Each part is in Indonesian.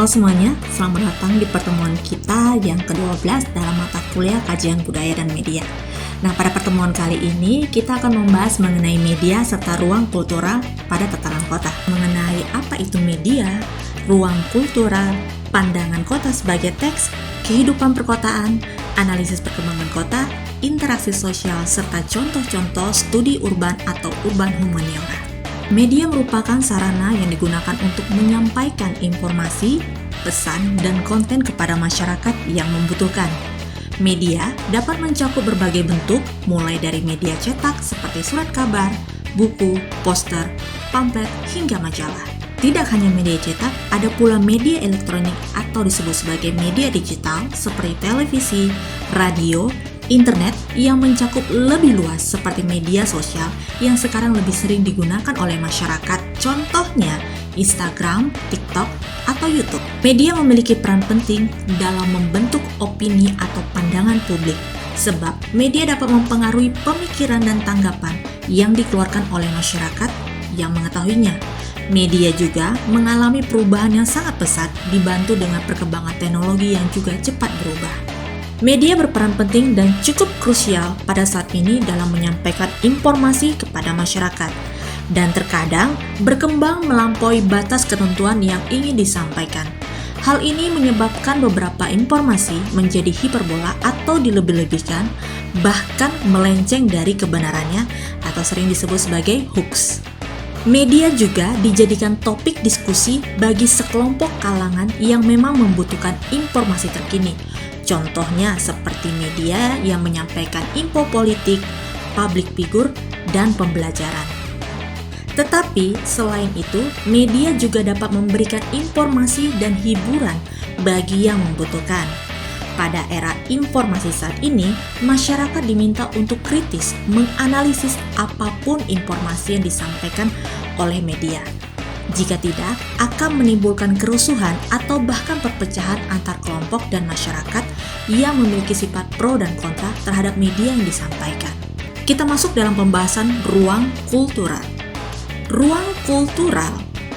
Halo semuanya, selamat datang di pertemuan kita yang ke-12 dalam mata kuliah Kajian Budaya dan Media. Nah, pada pertemuan kali ini kita akan membahas mengenai media serta ruang kultural pada tatanan kota. Mengenai apa itu media, ruang kultural, pandangan kota sebagai teks, kehidupan perkotaan, analisis perkembangan kota, interaksi sosial, serta contoh-contoh studi urban atau urban humaniora. Media merupakan sarana yang digunakan untuk menyampaikan informasi, pesan, dan konten kepada masyarakat yang membutuhkan. Media dapat mencakup berbagai bentuk, mulai dari media cetak seperti surat kabar, buku, poster, pamflet, hingga majalah. Tidak hanya media cetak, ada pula media elektronik atau disebut sebagai media digital seperti televisi, radio, internet yang mencakup lebih luas seperti media sosial yang sekarang lebih sering digunakan oleh masyarakat, contohnya Instagram, TikTok, atau YouTube. Media memiliki peran penting dalam membentuk opini atau pandangan publik, sebab media dapat mempengaruhi pemikiran dan tanggapan yang dikeluarkan oleh masyarakat yang mengetahuinya. Media juga mengalami perubahan yang sangat pesat dibantu dengan perkembangan teknologi yang juga cepat berubah. Media berperan penting dan cukup krusial pada saat ini dalam menyampaikan informasi kepada masyarakat, dan terkadang berkembang melampaui batas ketentuan yang ingin disampaikan. Hal ini menyebabkan beberapa informasi menjadi hiperbola atau dilebih-lebihkan, bahkan melenceng dari kebenarannya atau sering disebut sebagai hoax. Media juga dijadikan topik diskusi bagi sekelompok kalangan yang memang membutuhkan informasi terkini. Contohnya seperti media yang menyampaikan info politik, public figure, dan pembelajaran. Tetapi selain itu, media juga dapat memberikan informasi dan hiburan bagi yang membutuhkan. Pada era informasi saat ini, masyarakat diminta untuk kritis menganalisis apapun informasi yang disampaikan oleh media. Jika tidak, akan menimbulkan kerusuhan atau bahkan perpecahan antar kelompok dan masyarakat yang memiliki sifat pro dan kontra terhadap media yang disampaikan. Kita masuk dalam pembahasan ruang kultural. Ruang kultural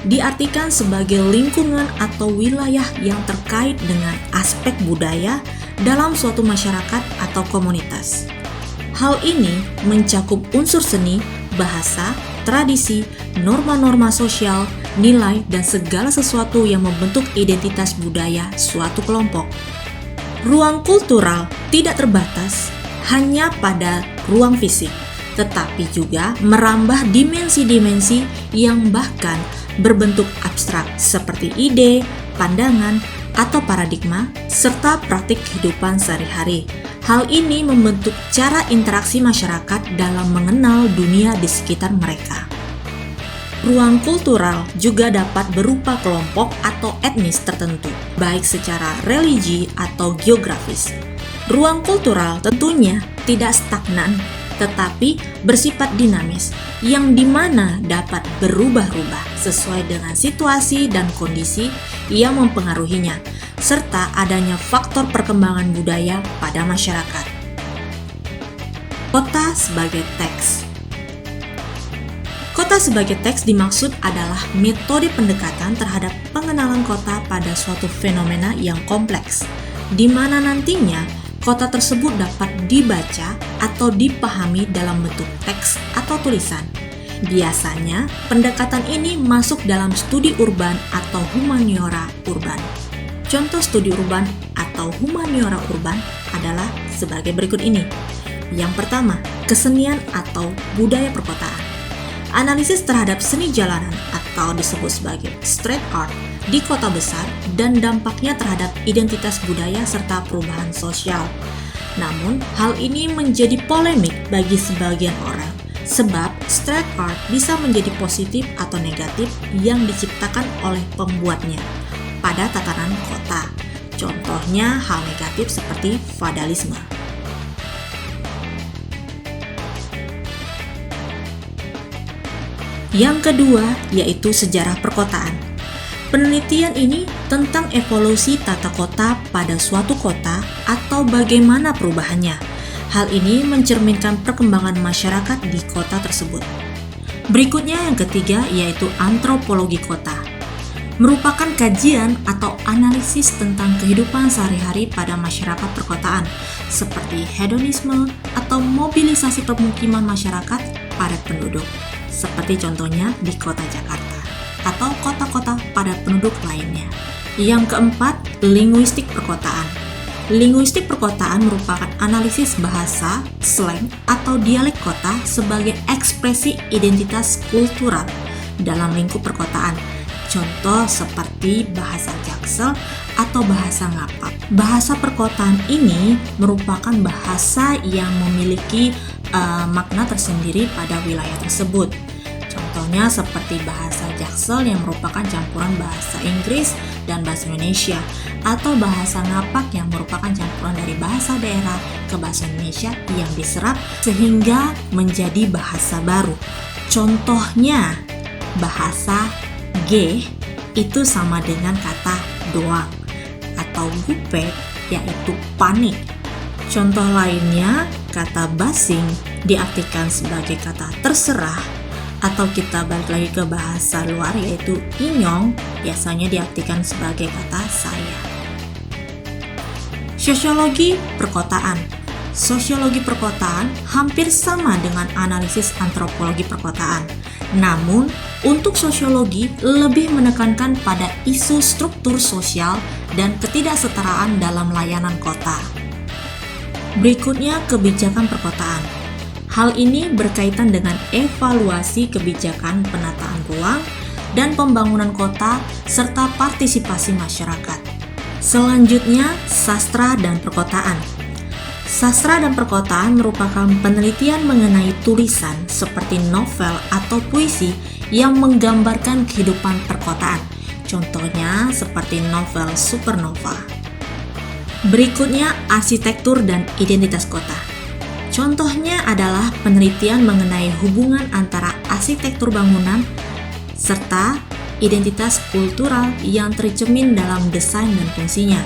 diartikan sebagai lingkungan atau wilayah yang terkait dengan aspek budaya dalam suatu masyarakat atau komunitas. Hal ini mencakup unsur seni, bahasa, tradisi, norma-norma sosial, nilai, dan segala sesuatu yang membentuk identitas budaya suatu kelompok. Ruang kultural tidak terbatas hanya pada ruang fisik, tetapi juga merambah dimensi-dimensi yang bahkan berbentuk abstrak seperti ide, pandangan, atau paradigma, serta praktik kehidupan sehari-hari. Hal ini membentuk cara interaksi masyarakat dalam mengenal dunia di sekitar mereka. Ruang kultural juga dapat berupa kelompok atau etnis tertentu, baik secara religi atau geografis. Ruang kultural tentunya tidak stagnan, tetapi bersifat dinamis, yang dimana dapat berubah-ubah sesuai dengan situasi dan kondisi yang mempengaruhinya, serta adanya faktor perkembangan budaya pada masyarakat. Kota sebagai teks. Kota sebagai teks dimaksud adalah metode pendekatan terhadap pengenalan kota pada suatu fenomena yang kompleks, di mana nantinya kota tersebut dapat dibaca atau dipahami dalam bentuk teks atau tulisan. Biasanya, pendekatan ini masuk dalam studi urban atau humaniora urban. Contoh studi urban atau humaniora urban adalah sebagai berikut ini. Yang pertama, kesenian atau budaya perkotaan. Analisis terhadap seni jalanan atau disebut sebagai street art di kota besar dan dampaknya terhadap identitas budaya serta perubahan sosial. Namun, hal ini menjadi polemik bagi sebagian orang, sebab street art bisa menjadi positif atau negatif yang diciptakan oleh pembuatnya pada tatanan kota. Contohnya hal negatif seperti vandalisme. Yang kedua, yaitu sejarah perkotaan. Penelitian ini tentang evolusi tata kota pada suatu kota atau bagaimana perubahannya. Hal ini mencerminkan perkembangan masyarakat di kota tersebut. Berikutnya yang ketiga, yaitu antropologi kota. merupakan kajian atau analisis tentang kehidupan sehari-hari pada masyarakat perkotaan, seperti hedonisme atau mobilisasi pemukiman masyarakat padat penduduk, seperti contohnya di kota Jakarta atau kota-kota padat penduduk lainnya. Yang keempat, linguistik perkotaan. Linguistik perkotaan merupakan analisis bahasa, slang, atau dialek kota sebagai ekspresi identitas kultural dalam lingkup perkotaan. Contoh seperti bahasa Jaksel atau bahasa Ngapak. Bahasa perkotaan ini merupakan bahasa yang memiliki makna tersendiri pada wilayah tersebut. Contohnya seperti bahasa Jaksel yang merupakan campuran bahasa Inggris dan bahasa Indonesia, atau bahasa Ngapak yang merupakan campuran dari bahasa daerah ke bahasa Indonesia yang diserap sehingga menjadi bahasa baru. Contohnya bahasa G itu sama dengan kata doang, atau gupek yaitu panik. Contoh lainnya, kata basing diartikan sebagai kata terserah, atau kita balik lagi ke bahasa luar yaitu inyong, biasanya diartikan sebagai kata saya. Sosiologi perkotaan. Sosiologi perkotaan hampir sama dengan analisis antropologi perkotaan. Namun, untuk sosiologi lebih menekankan pada isu struktur sosial dan ketidaksetaraan dalam layanan kota. Berikutnya, kebijakan perkotaan. Hal ini berkaitan dengan evaluasi kebijakan penataan ruang dan pembangunan kota serta partisipasi masyarakat. Selanjutnya, sastra dan perkotaan. Sastra dan perkotaan merupakan penelitian mengenai tulisan seperti novel atau puisi yang menggambarkan kehidupan perkotaan. Contohnya seperti novel Supernova. Berikutnya, arsitektur dan identitas kota. Contohnya adalah penelitian mengenai hubungan antara arsitektur bangunan serta identitas kultural yang tercermin dalam desain dan fungsinya.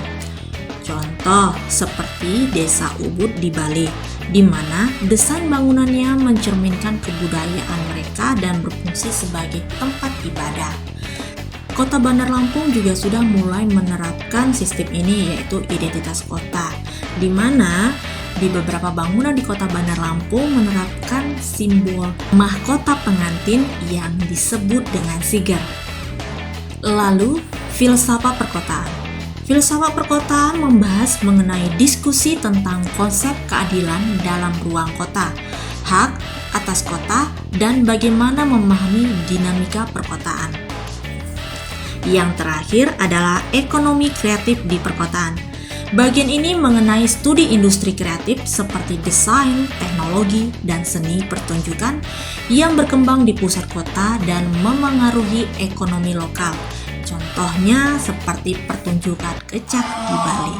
Contoh seperti Desa Ubud di Bali, di mana desain bangunannya mencerminkan kebudayaan mereka dan berfungsi sebagai tempat ibadah. Kota Bandar Lampung juga sudah mulai menerapkan sistem ini, yaitu identitas kota, di mana di beberapa bangunan di Kota Bandar Lampung menerapkan simbol mahkota pengantin yang disebut dengan siger. Lalu, filsafat perkotaan. Filsafat perkotaan membahas mengenai diskusi tentang konsep keadilan dalam ruang kota, hak atas kota, dan bagaimana memahami dinamika perkotaan. Yang terakhir adalah ekonomi kreatif di perkotaan. Bagian ini mengenai studi industri kreatif seperti desain, teknologi, dan seni pertunjukan yang berkembang di pusat kota dan memengaruhi ekonomi lokal. Contohnya seperti pertunjukan kecak di Bali.